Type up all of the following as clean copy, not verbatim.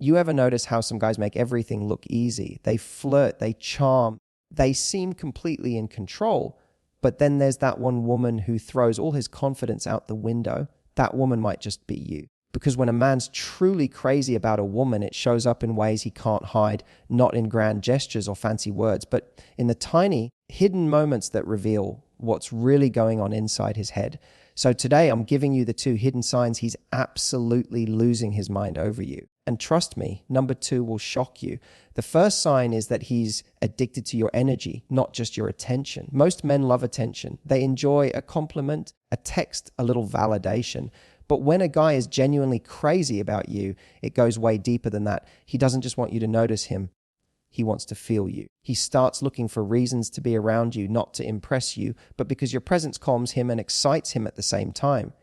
You ever notice how some guys make everything look easy? They flirt, they charm, they seem completely in control. But then there's that one woman who throws all his confidence out the window. That woman might just be you. Because when a man's truly crazy about a woman, it shows up in ways he can't hide, not in grand gestures or fancy words, but in the tiny, hidden moments that reveal what's really going on inside his head. So today I'm giving you the 2 hidden signs he's absolutely losing his mind over you. And trust me, number 2 will shock you. The first sign is that he's addicted to your energy, not just your attention. Most men love attention. They enjoy a compliment, a text, a little validation. But when a guy is genuinely crazy about you, it goes way deeper than that. He doesn't just want you to notice him. He wants to feel you. He starts looking for reasons to be around you, not to impress you, but because your presence calms him and excites him at the same time.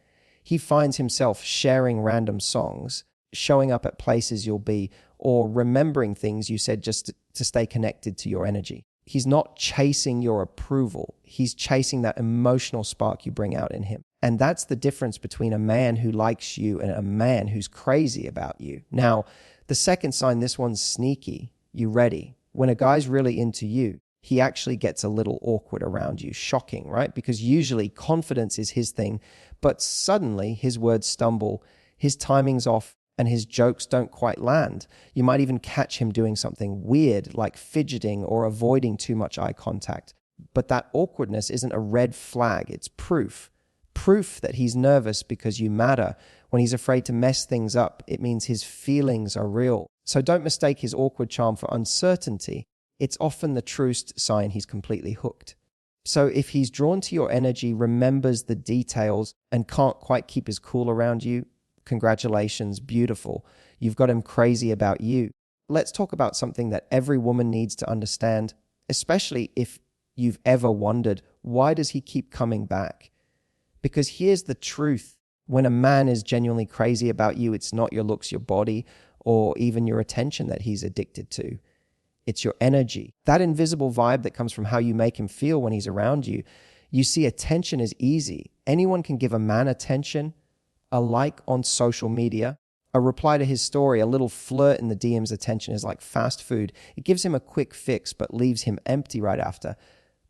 He finds himself sharing random songs, showing up at places you'll be, or remembering things you said just to stay connected to your energy. He's not chasing your approval. He's chasing that emotional spark you bring out in him. And that's the difference between a man who likes you and a man who's crazy about you. Now, the second sign, this one's sneaky. You ready? When a guy's really into you, he actually gets a little awkward around you. Shocking, right? Because usually confidence is his thing, but suddenly his words stumble, his timing's off, and his jokes don't quite land. You might even catch him doing something weird, like fidgeting or avoiding too much eye contact. But that awkwardness isn't a red flag, it's proof. Proof that he's nervous because you matter. When he's afraid to mess things up, it means his feelings are real. So don't mistake his awkward charm for uncertainty. It's often the truest sign he's completely hooked. So if he's drawn to your energy, remembers the details, and can't quite keep his cool around you, congratulations, beautiful. You've got him crazy about you. Let's talk about something that every woman needs to understand, especially if you've ever wondered, why does he keep coming back? Because here's the truth. When a man is genuinely crazy about you, it's not your looks, your body, or even your attention that he's addicted to. It's your energy. That invisible vibe that comes from how you make him feel when he's around you. You see, attention is easy. Anyone can give a man attention. A like on social media, a reply to his story, a little flirt in the DM's attention is like fast food. It gives him a quick fix, but leaves him empty right after.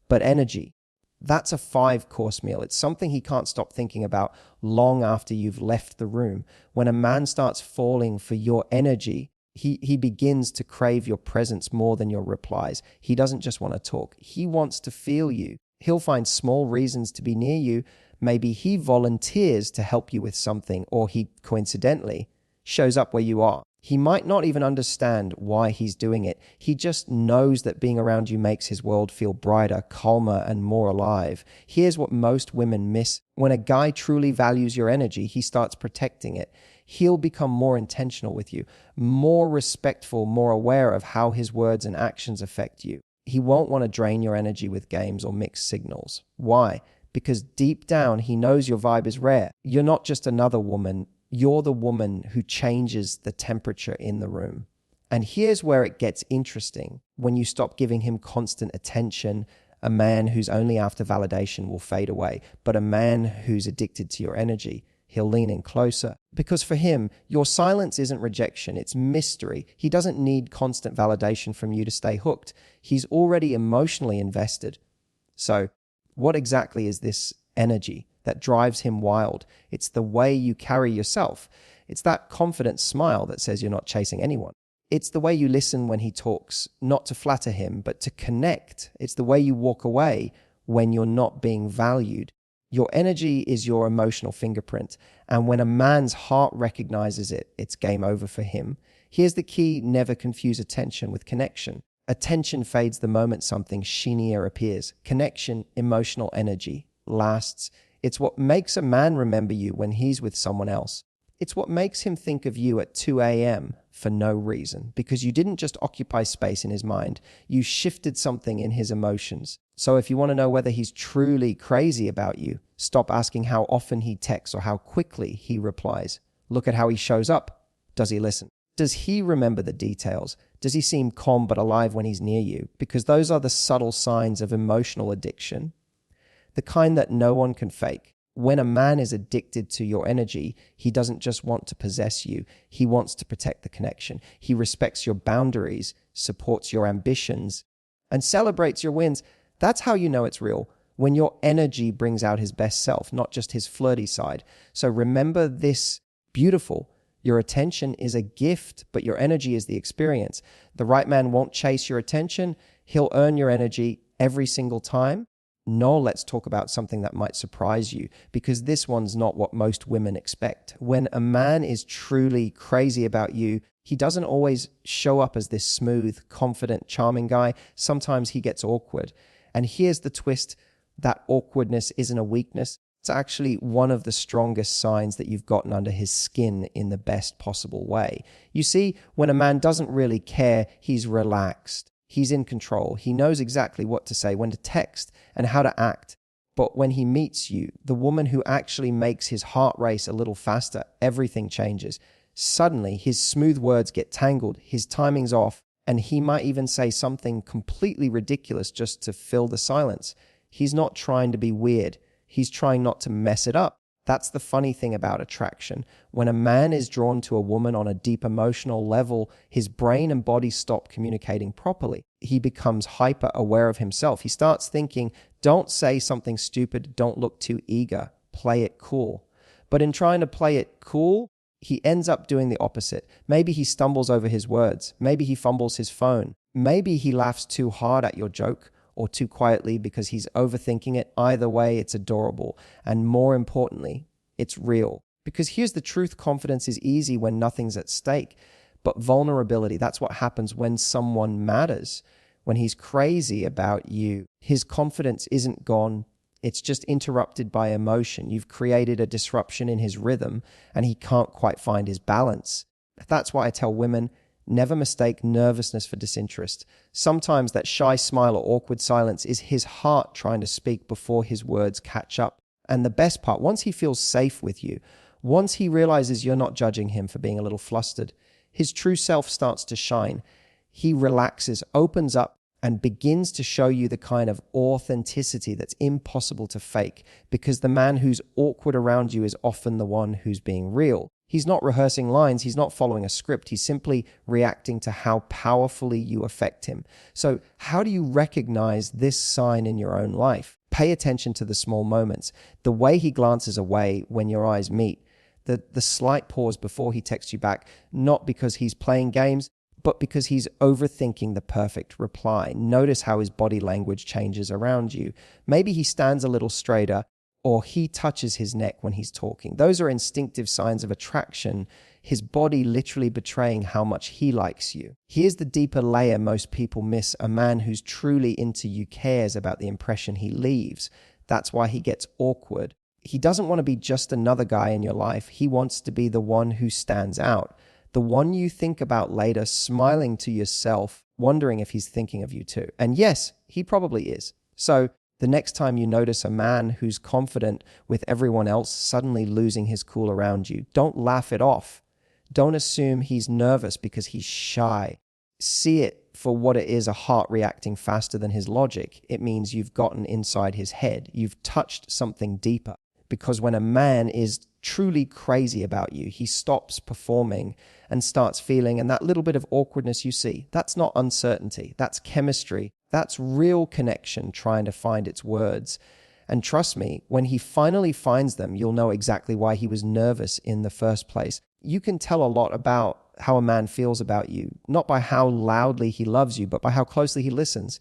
But energy, that's a 5-course meal. It's something he can't stop thinking about long after you've left the room. When a man starts falling for your energy, he begins to crave your presence more than your replies. He doesn't just want to talk. He wants to feel you. He'll find small reasons to be near you. Maybe he volunteers to help you with something, or he coincidentally shows up where you are. He might not even understand why he's doing it. He just knows that being around you makes his world feel brighter, calmer, and more alive. Here's what most women miss. When a guy truly values your energy, he starts protecting it. He'll become more intentional with you, more respectful, more aware of how his words and actions affect you. He won't want to drain your energy with games or mixed signals. Why? Because deep down, he knows your vibe is rare. You're not just another woman. You're the woman who changes the temperature in the room. And here's where it gets interesting. When you stop giving him constant attention, a man who's only after validation will fade away. But a man who's addicted to your energy, he'll lean in closer. Because for him, your silence isn't rejection, it's mystery. He doesn't need constant validation from you to stay hooked. He's already emotionally invested. So, what exactly is this energy that drives him wild? It's the way you carry yourself. It's that confident smile that says you're not chasing anyone. It's the way you listen when he talks, not to flatter him, but to connect. It's the way you walk away when you're not being valued. Your energy is your emotional fingerprint. And when a man's heart recognizes it, it's game over for him. Here's the key: never confuse attention with connection. Attention fades the moment something sheenier appears. Connection, emotional energy, lasts. It's what makes a man remember you when he's with someone else. It's what makes him think of you at 2 a.m. for no reason, because you didn't just occupy space in his mind, you shifted something in his emotions. So if you want to know whether he's truly crazy about you, stop asking how often he texts or how quickly he replies. Look at how he shows up. Does he listen? Does he remember the details? Does he seem calm but alive when he's near you? Because those are the subtle signs of emotional addiction, the kind that no one can fake. When a man is addicted to your energy, he doesn't just want to possess you. He wants to protect the connection. He respects your boundaries, supports your ambitions, and celebrates your wins. That's how you know it's real. When your energy brings out his best self, not just his flirty side. So remember this, beautiful. Your attention is a gift, but your energy is the experience. The right man won't chase your attention. He'll earn your energy every single time. No, let's talk about something that might surprise you, because this one's not what most women expect. When a man is truly crazy about you, he doesn't always show up as this smooth, confident, charming guy. Sometimes he gets awkward. And here's the twist: that awkwardness isn't a weakness. It's actually one of the strongest signs that you've gotten under his skin in the best possible way. You see, when a man doesn't really care, he's relaxed. He's in control. He knows exactly what to say, when to text, and how to act. But when he meets you, the woman who actually makes his heart race a little faster, everything changes. Suddenly, his smooth words get tangled, his timing's off, and he might even say something completely ridiculous just to fill the silence. He's not trying to be weird. He's trying not to mess it up. That's the funny thing about attraction. When a man is drawn to a woman on a deep emotional level, his brain and body stop communicating properly. He becomes hyper aware of himself. He starts thinking, don't say something stupid, don't look too eager, play it cool. But in trying to play it cool, he ends up doing the opposite. Maybe he stumbles over his words. Maybe he fumbles his phone. Maybe he laughs too hard at your joke, or too quietly because he's overthinking it. Either way, it's adorable. And more importantly, it's real. Because here's the truth: confidence is easy when nothing's at stake. But vulnerability, that's what happens when someone matters. When he's crazy about you, his confidence isn't gone. It's just interrupted by emotion. You've created a disruption in his rhythm, and he can't quite find his balance. That's why I tell women, never mistake nervousness for disinterest. Sometimes that shy smile or awkward silence is his heart trying to speak before his words catch up. And the best part, once he feels safe with you, once he realizes you're not judging him for being a little flustered, his true self starts to shine. He relaxes, opens up, and begins to show you the kind of authenticity that's impossible to fake, because the man who's awkward around you is often the one who's being real. He's not rehearsing lines. He's not following a script. He's simply reacting to how powerfully you affect him. So how do you recognize this sign in your own life? Pay attention to the small moments. The way he glances away when your eyes meet. The slight pause before he texts you back, not because he's playing games, but because he's overthinking the perfect reply. Notice how his body language changes around you. Maybe he stands a little straighter, or he touches his neck when he's talking. Those are instinctive signs of attraction, his body literally betraying how much he likes you. Here's the deeper layer most people miss. A man who's truly into you cares about the impression he leaves. That's why he gets awkward. He doesn't want to be just another guy in your life. He wants to be the one who stands out, the one you think about later, smiling to yourself, wondering if he's thinking of you too. And yes, he probably is. So the next time you notice a man who's confident with everyone else suddenly losing his cool around you, don't laugh it off. Don't assume he's nervous because he's shy. See it for what it is: a heart reacting faster than his logic. It means you've gotten inside his head. You've touched something deeper. Because when a man is truly crazy about you, he stops performing and starts feeling. And that little bit of awkwardness you see, that's not uncertainty. That's chemistry. That's real connection trying to find its words. And trust me, when he finally finds them, you'll know exactly why he was nervous in the first place. You can tell a lot about how a man feels about you, not by how loudly he loves you, but by how closely he listens.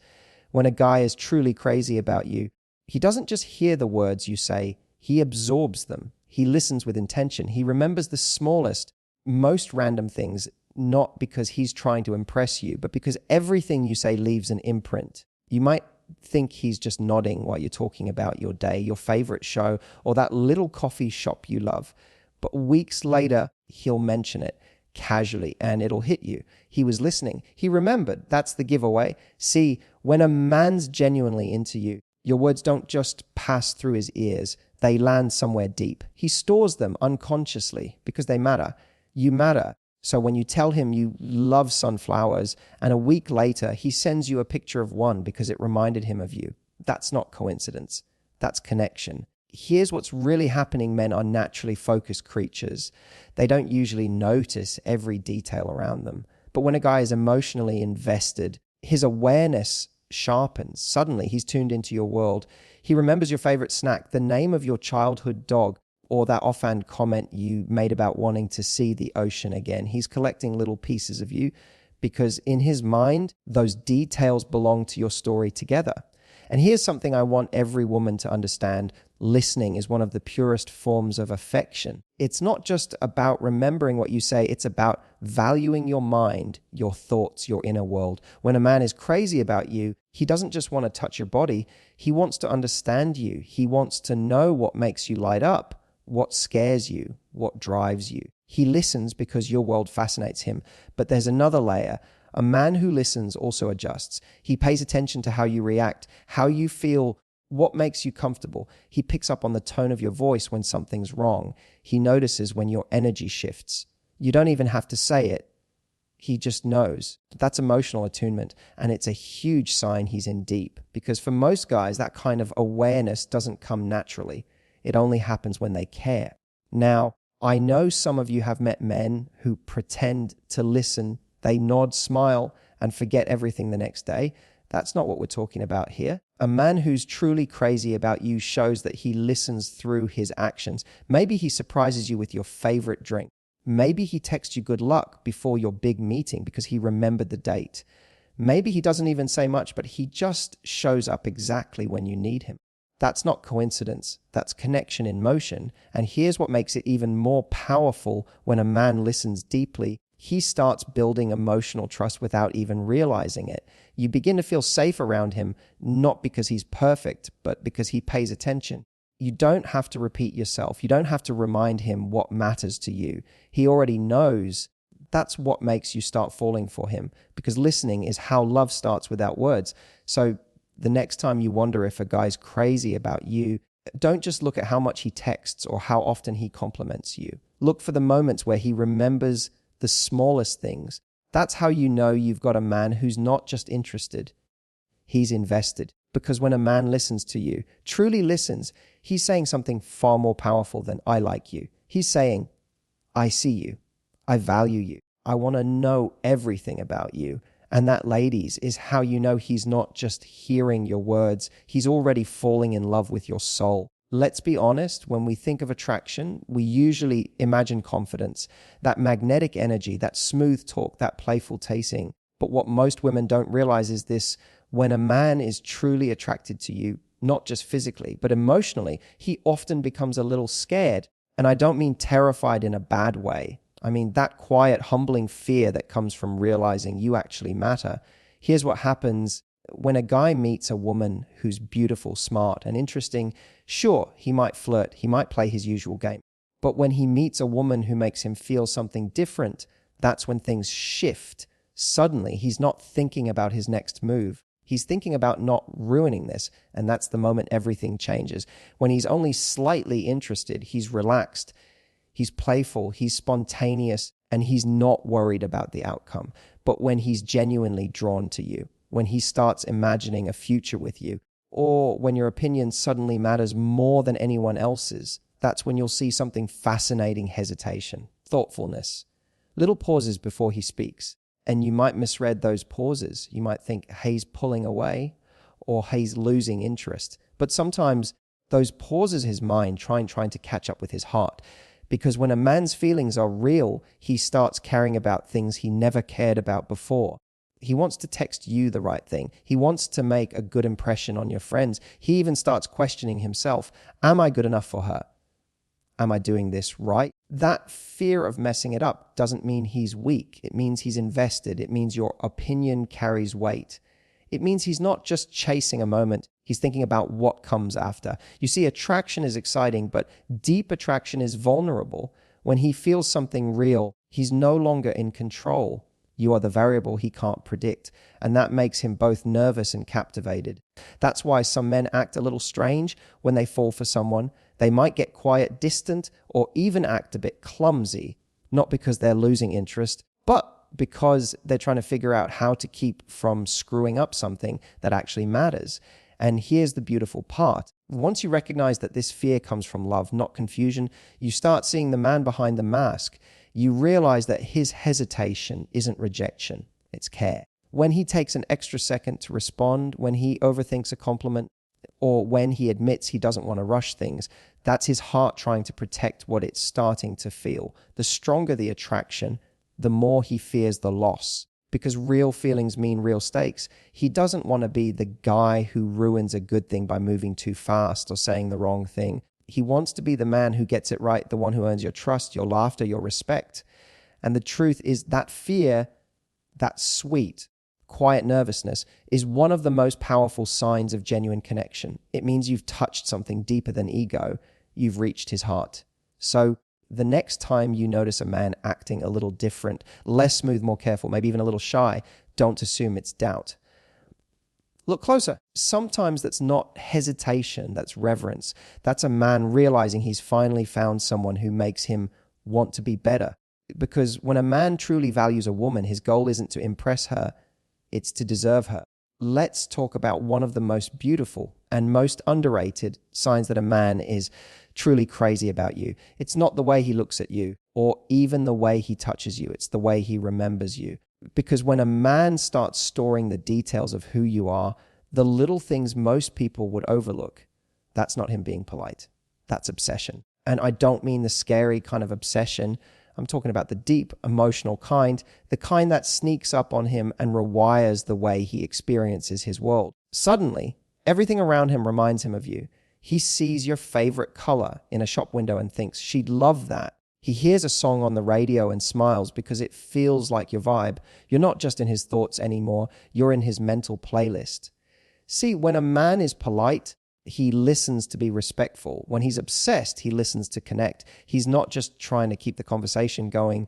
When a guy is truly crazy about you, he doesn't just hear the words you say, he absorbs them. He listens with intention. He remembers the smallest, most random things, not because he's trying to impress you, but because everything you say leaves an imprint. You might think he's just nodding while you're talking about your day, your favorite show, or that little coffee shop you love. But weeks later, he'll mention it casually and it'll hit you. He was listening. He remembered. That's the giveaway. See, when a man's genuinely into you, your words don't just pass through his ears. They land somewhere deep. He stores them unconsciously because they matter. You matter. So when you tell him you love sunflowers and a week later he sends you a picture of one because it reminded him of you, that's not coincidence. That's connection. Here's what's really happening. Men are naturally focused creatures. They don't usually notice every detail around them. But when a guy is emotionally invested, his awareness sharpens. Suddenly, he's tuned into your world. He remembers your favorite snack, the name of your childhood dog, or that offhand comment you made about wanting to see the ocean again. He's collecting little pieces of you because in his mind, those details belong to your story together. And here's something I want every woman to understand. Listening is one of the purest forms of affection. It's not just about remembering what you say, it's about valuing your mind, your thoughts, your inner world. When a man is crazy about you, he doesn't just want to touch your body, he wants to understand you. He wants to know what makes you light up, what scares you, what drives you. He listens because your world fascinates him. But there's another layer. A man who listens also adjusts. He pays attention to how you react, how you feel, what makes you comfortable. He picks up on the tone of your voice when something's wrong. He notices when your energy shifts. You don't even have to say it. He just knows. That's emotional attunement, and it's a huge sign he's in deep, because for most guys, that kind of awareness doesn't come naturally. It only happens when they care. Now, I know some of you have met men who pretend to listen. They nod, smile, and forget everything the next day. That's not what we're talking about here. A man who's truly crazy about you shows that he listens through his actions. Maybe he surprises you with your favorite drink. Maybe he texts you good luck before your big meeting because he remembered the date. Maybe he doesn't even say much, but he just shows up exactly when you need him. That's not coincidence. That's connection in motion. And here's what makes it even more powerful when a man listens deeply. He starts building emotional trust without even realizing it. You begin to feel safe around him, not because he's perfect, but because he pays attention. You don't have to repeat yourself. You don't have to remind him what matters to you. He already knows. That's what makes you start falling for him, because listening is how love starts without words. So the next time you wonder if a guy's crazy about you, don't just look at how much he texts or how often he compliments you. Look for the moments where he remembers the smallest things. That's how you know you've got a man who's not just interested. He's invested. Because when a man listens to you, truly listens, he's saying something far more powerful than "I like you." He's saying, "I see you. I value you. I want to know everything about you." And that, ladies, is how you know he's not just hearing your words. He's already falling in love with your soul. Let's be honest, when we think of attraction, we usually imagine confidence, that magnetic energy, that smooth talk, that playful tasting. But what most women don't realize is this: when a man is truly attracted to you, not just physically, but emotionally, he often becomes a little scared. And I don't mean terrified in a bad way. I mean that quiet, humbling fear that comes from realizing you actually matter. Here's what happens when a guy meets a woman who's beautiful, smart, and interesting. Sure, he might flirt, he might play his usual game. But when he meets a woman who makes him feel something different, that's when things shift. Suddenly, he's not thinking about his next move. He's thinking about not ruining this, and that's the moment everything changes. When he's only slightly interested, he's relaxed, he's playful, he's spontaneous, and he's not worried about the outcome. But when he's genuinely drawn to you, when he starts imagining a future with you, or when your opinion suddenly matters more than anyone else's, that's when you'll see something fascinating: hesitation, thoughtfulness, little pauses before he speaks. And you might misread those pauses. You might think, hey, he's pulling away, or hey, he's losing interest. But sometimes those pauses his mind trying to catch up with his heart. Because when a man's feelings are real, he starts caring about things he never cared about before. He wants to text you the right thing. He wants to make a good impression on your friends. He even starts questioning himself. Am I good enough for her? Am I doing this right? That fear of messing it up doesn't mean he's weak. It means he's invested. It means your opinion carries weight. It means he's not just chasing a moment. He's thinking about what comes after. You see, attraction is exciting, but deep attraction is vulnerable. When he feels something real, he's no longer in control. You are the variable he can't predict, and that makes him both nervous and captivated. That's why some men act a little strange when they fall for someone. They might get quiet, distant, or even act a bit clumsy, not because they're losing interest, but because they're trying to figure out how to keep from screwing up something that actually matters. And here's the beautiful part. Once you recognize that this fear comes from love, not confusion, you start seeing the man behind the mask. You realize that his hesitation isn't rejection, it's care. When he takes an extra second to respond, when he overthinks a compliment, or when he admits he doesn't want to rush things, that's his heart trying to protect what it's starting to feel. The stronger the attraction, the more he fears the loss. Because real feelings mean real stakes. He doesn't want to be the guy who ruins a good thing by moving too fast or saying the wrong thing. He wants to be the man who gets it right, the one who earns your trust, your laughter, your respect. And the truth is that fear, that sweet, quiet nervousness, is one of the most powerful signs of genuine connection. It means you've touched something deeper than ego. You've reached his heart. So the next time you notice a man acting a little different, less smooth, more careful, maybe even a little shy, don't assume it's doubt. Look closer. Sometimes that's not hesitation, that's reverence. That's a man realizing he's finally found someone who makes him want to be better. Because when a man truly values a woman, his goal isn't to impress her, it's to deserve her. Let's talk about one of the most beautiful and most underrated signs that a man is truly crazy about you. It's not the way he looks at you or even the way he touches you. It's the way he remembers you. Because when a man starts storing the details of who you are, the little things most people would overlook, that's not him being polite. That's obsession. And I don't mean the scary kind of obsession. I'm talking about the deep, emotional kind, the kind that sneaks up on him and rewires the way he experiences his world. Suddenly, everything around him reminds him of you. He sees your favorite color in a shop window and thinks, she'd love that. He hears a song on the radio and smiles because it feels like your vibe. You're not just in his thoughts anymore, you're in his mental playlist. See, when a man is polite, he listens to be respectful. When he's obsessed, he listens to connect. He's not just trying to keep the conversation going.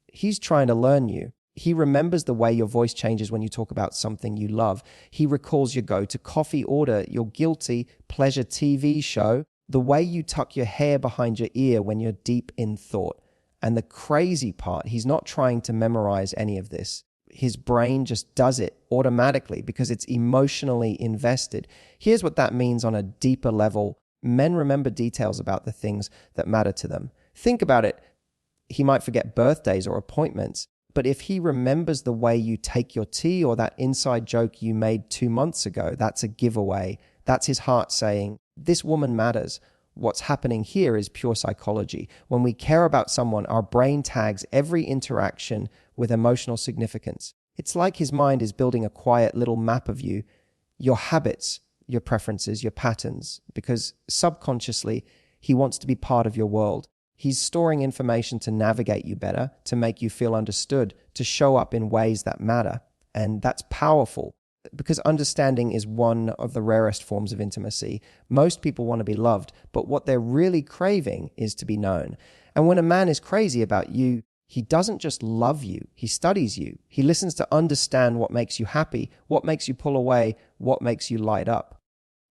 He's trying to learn you. He remembers the way your voice changes when you talk about something you love. He recalls your go-to coffee order, your guilty pleasure TV show, the way you tuck your hair behind your ear when you're deep in thought. And the crazy part, he's not trying to memorize any of this. His brain just does it automatically because it's emotionally invested. Here's what that means on a deeper level. Men remember details about the things that matter to them. Think about it. He might forget birthdays or appointments, but if he remembers the way you take your tea or that inside joke you made 2 months ago, that's a giveaway. That's his heart saying, this woman matters. What's happening here is pure psychology. When we care about someone, our brain tags every interaction with emotional significance. It's like his mind is building a quiet little map of you, your habits, your preferences, your patterns, because subconsciously, he wants to be part of your world. He's storing information to navigate you better, to make you feel understood, to show up in ways that matter. And that's powerful because understanding is one of the rarest forms of intimacy. Most people want to be loved, but what they're really craving is to be known. And when a man is crazy about you, he doesn't just love you, he studies you. He listens to understand what makes you happy, what makes you pull away, what makes you light up.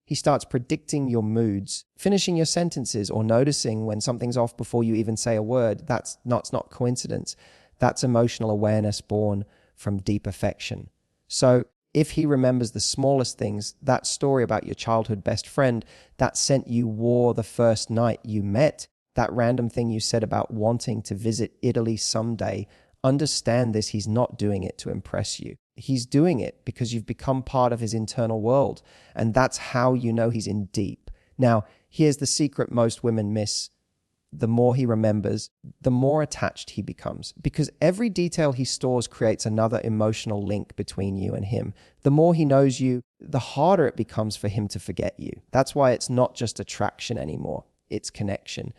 He starts predicting your moods, finishing your sentences, or noticing when something's off before you even say a word. That's not coincidence. That's emotional awareness born from deep affection. So if he remembers the smallest things, that story about your childhood best friend, that scent you wore the first night you met, that random thing you said about wanting to visit Italy someday, understand this, he's not doing it to impress you. He's doing it because you've become part of his internal world, and that's how you know he's in deep. Now, here's the secret most women miss. The more he remembers, the more attached he becomes, because every detail he stores creates another emotional link between you and him. The more he knows you, the harder it becomes for him to forget you. That's why it's not just attraction anymore, it's connection.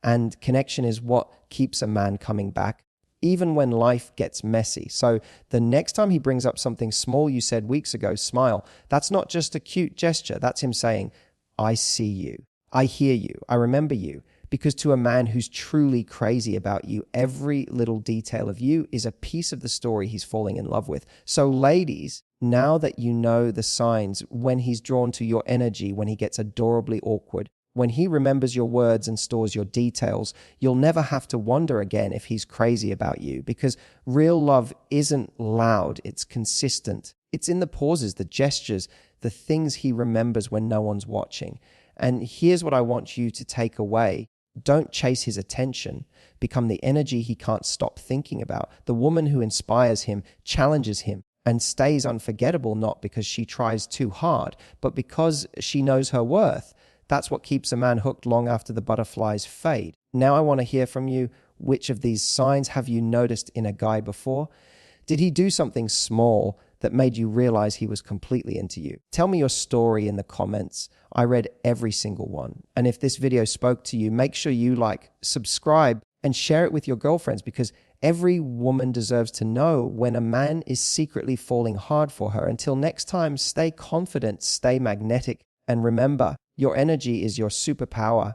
And connection is what keeps a man coming back, even when life gets messy. So the next time he brings up something small you said weeks ago, smile. That's not just a cute gesture. That's him saying, I see you. I hear you. I remember you. Because to a man who's truly crazy about you, every little detail of you is a piece of the story he's falling in love with. So ladies, now that you know the signs, when he's drawn to your energy, when he gets adorably awkward, When he remembers your words and stores your details, you'll never have to wonder again if he's crazy about you, because real love isn't loud, it's consistent. It's in the pauses, the gestures, the things he remembers when no one's watching. And here's what I want you to take away. Don't chase his attention. Become the energy he can't stop thinking about. The woman who inspires him, challenges him, and stays unforgettable, not because she tries too hard, but because she knows her worth. That's what keeps a man hooked long after the butterflies fade. Now I want to hear from you. Which of these signs have you noticed in a guy before? Did he do something small that made you realize he was completely into you? Tell me your story in the comments. I read every single one. And if this video spoke to you, make sure you subscribe, and share it with your girlfriends, because every woman deserves to know when a man is secretly falling hard for her. Until next time, stay confident, stay magnetic, and remember, your energy is your superpower.